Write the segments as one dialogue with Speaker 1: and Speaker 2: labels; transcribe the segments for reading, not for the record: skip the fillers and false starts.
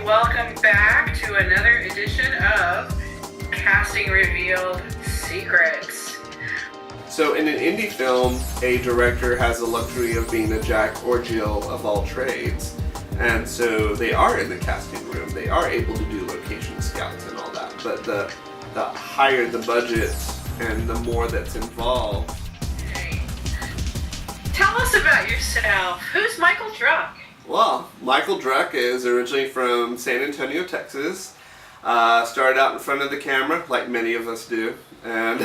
Speaker 1: welcome back to another edition of Casting Revealed Secrets.
Speaker 2: So in an indie film, a director has the luxury of being a Jack or Jill of all trades. And so they are in the casting room. They are able to do location scouts and all that. But the higher the budget and the more that's involved.
Speaker 1: Hey, tell us about yourself. Who's Michael Druck?
Speaker 2: Well, Michael Druck is originally from San Antonio, Texas. Started out in front of the camera, like many of us do, and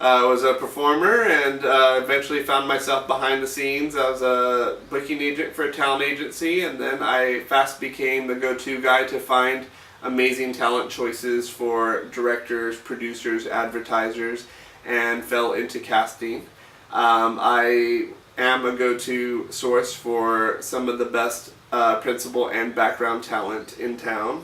Speaker 2: was a performer, and eventually found myself behind the scenes. I was a booking agent for a talent agency, and then I fast became the go-to guy to find amazing talent choices for directors, producers, advertisers, and fell into casting. I am a go-to source for some of the best principal and background talent in town,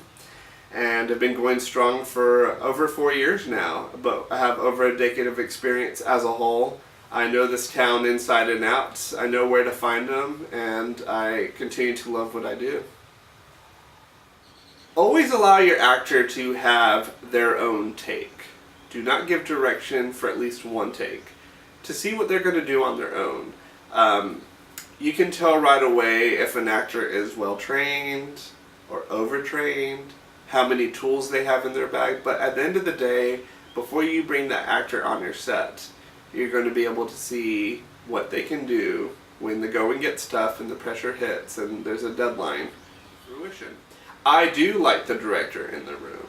Speaker 2: and have been going strong for over 4 years now, but I have over a decade of experience as a whole. I know this town inside and out. I know where to find them, and I continue to love what I do. Always allow your actor to have their own take. Do not give direction for at least one take, to see what they're going to do on their own. You can tell right away if an actor is well trained or overtrained, how many tools they have in their bag, but at the end of the day, before you bring that actor on your set, you're going to be able to see what they can do when the going gets tough and the pressure hits and there's a deadline. Fruition. I do like the director in the room.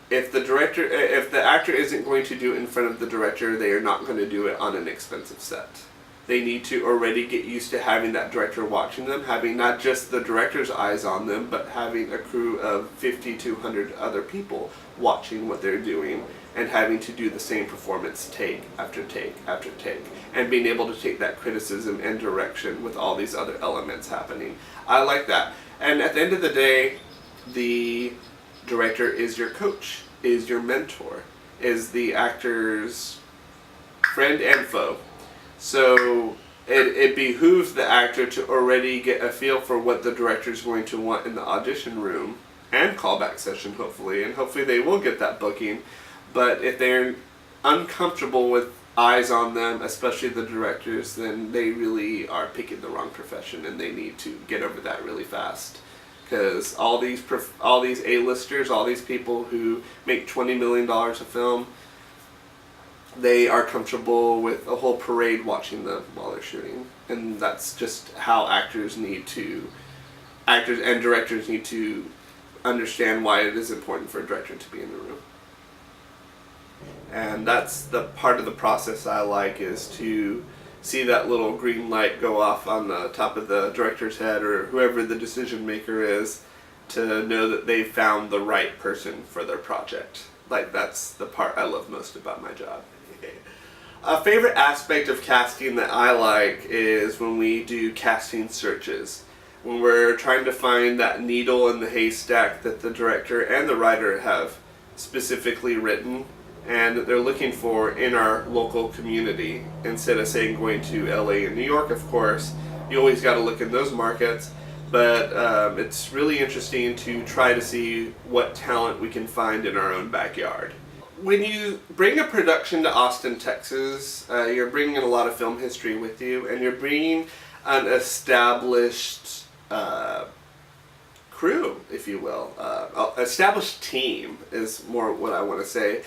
Speaker 2: If the actor isn't going to do it in front of the director, they are not going to do it on an expensive set. They need to already get used to having that director watching them, having not just the director's eyes on them, but having a crew of 50 to 100 other people watching what they're doing and having to do the same performance take after take after take, and being able to take that criticism and direction with all these other elements happening. I like that. And at the end of the day, the director is your coach, is your mentor, is the actor's friend and foe. So it behooves the actor to already get a feel for what the director is going to want in the audition room and callback session, hopefully, and hopefully they will get that booking. But if they're uncomfortable with eyes on them, especially the directors, then they really are picking the wrong profession, and they need to get over that really fast. Because all these A-listers, all these people who make $20 million a film, they are comfortable with a whole parade watching them while they're shooting. And that's just how actors and directors need to understand why it is important for a director to be in the room. And that's the part of the process I like, is to see that little green light go off on the top of the director's head, or whoever the decision maker is, to know that they've found the right person for their project. Like, that's the part I love most about my job. A favorite aspect of casting that I like is when we do casting searches. When we're trying to find that needle in the haystack that the director and the writer have specifically written and that they're looking for in our local community. Instead of saying going to LA and New York, of course, you always got to look in those markets. But it's really interesting to try to see what talent we can find in our own backyard. When you bring a production to Austin, Texas, you're bringing a lot of film history with you, and you're bringing an established crew, if you will. Established team is more what I want to say.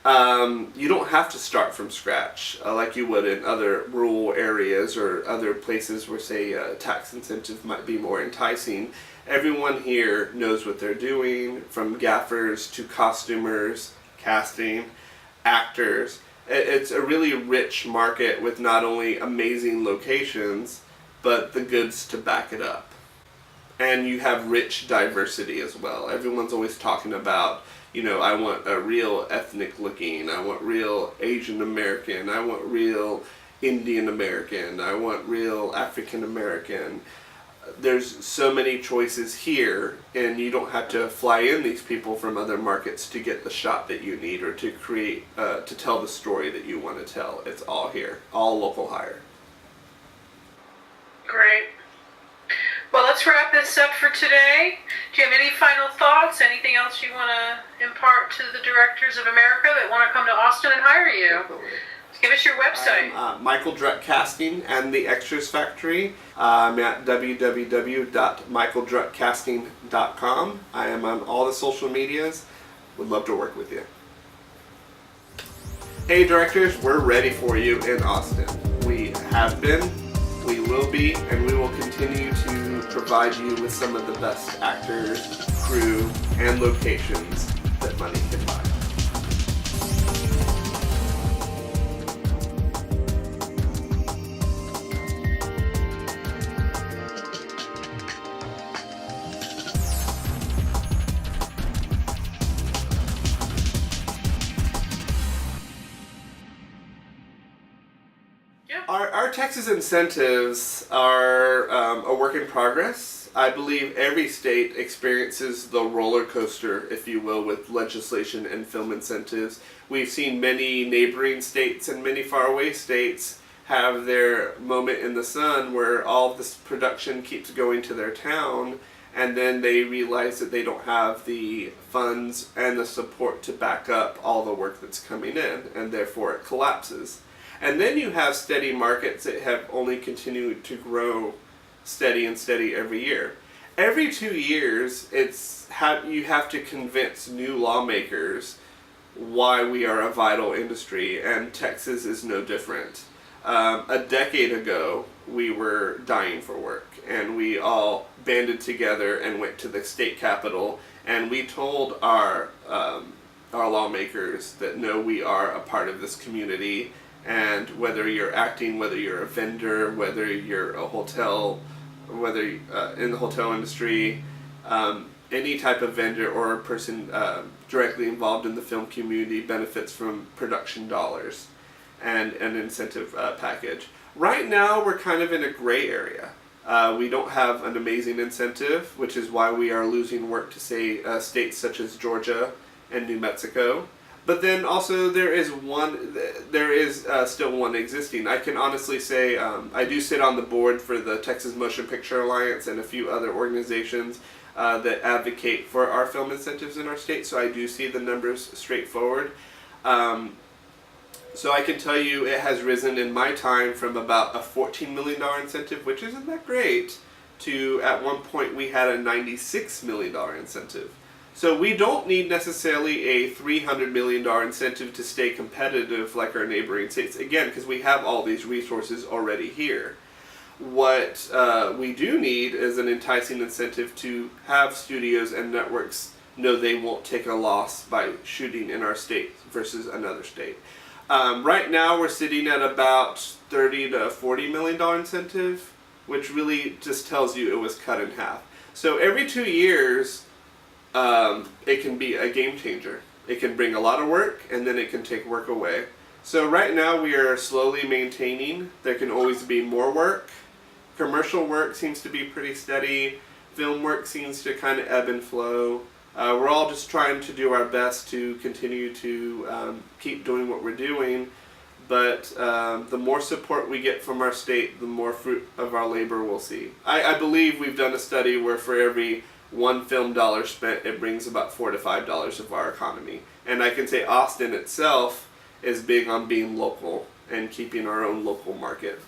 Speaker 2: You don't have to start from scratch like you would in other rural areas or other places where, say, tax incentive might be more enticing. Everyone here knows what they're doing, from gaffers to costumers, casting, actors. It's a really rich market with not only amazing locations, but the goods to back it up. And you have rich diversity as well. Everyone's always talking about, I want a real ethnic looking, I want real Asian American, I want real Indian American, I want real African American. There's so many choices here, and you don't have to fly in these people from other markets to get the shot that you need, or to create, to tell the story that you want to tell. It's all here, all local hire.
Speaker 1: Great. Well, let's wrap this up for today. Do you have any final thoughts? Anything else you want to impart to the directors of America that want to come to Austin and hire you?
Speaker 2: Definitely.
Speaker 1: Give us your website.
Speaker 2: Michael Druck Casting and the Extras Factory. I'm at www.michaeldruckcasting.com. I am on all the social medias. Would love to work with you. Hey directors, we're ready for you in Austin. We have been, we will be, and we will continue to provide you with some of the best actors, crew, and locations that money can buy. Our Texas incentives are a work in progress. I believe every state experiences the roller coaster, if you will, with legislation and film incentives. We've seen many neighboring states and many faraway states have their moment in the sun where all of this production keeps going to their town, and then they realize that they don't have the funds and the support to back up all the work that's coming in, and therefore it collapses. And then you have steady markets that have only continued to grow steady and steady every year. Every 2 years, you have to convince new lawmakers why we are a vital industry, and Texas is no different. A decade ago, we were dying for work, and we all banded together and went to the state capitol, and we told our lawmakers that no, we are a part of this community. And whether you're acting, whether you're a vendor, whether you're a hotel, whether in the hotel industry, any type of vendor or a person directly involved in the film community benefits from production dollars and an incentive package. Right now, we're kind of in a gray area. We don't have an amazing incentive, which is why we are losing work to, say, states such as Georgia and New Mexico. But then also there is still one existing. I can honestly say I do sit on the board for the Texas Motion Picture Alliance and a few other organizations that advocate for our film incentives in our state, so I do see the numbers straightforward. So I can tell you it has risen in my time from about a $14 million incentive, which isn't that great, to at one point we had a $96 million incentive. So we don't need necessarily a $300 million incentive to stay competitive like our neighboring states, again, because we have all these resources already here. What we do need is an enticing incentive to have studios and networks know they won't take a loss by shooting in our state versus another state. Right now we're sitting at about $30 to $40 million incentive, which really just tells you it was cut in half. So every 2 years, it can be a game changer. It can bring a lot of work, and then it can take work away. So right now we are slowly maintaining. There can always be more work. Commercial work seems to be pretty steady. Film work seems to kind of ebb and flow. We're all just trying to do our best to continue to keep doing what we're doing. But the more support we get from our state, the more fruit of our labor we'll see. I believe we've done a study where for every one film dollar spent, it brings about $4 to $5 of our economy. And I can say Austin itself is big on being local and keeping our own local market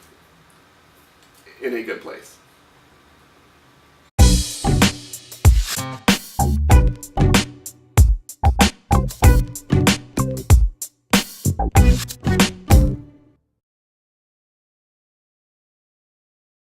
Speaker 2: in a good place.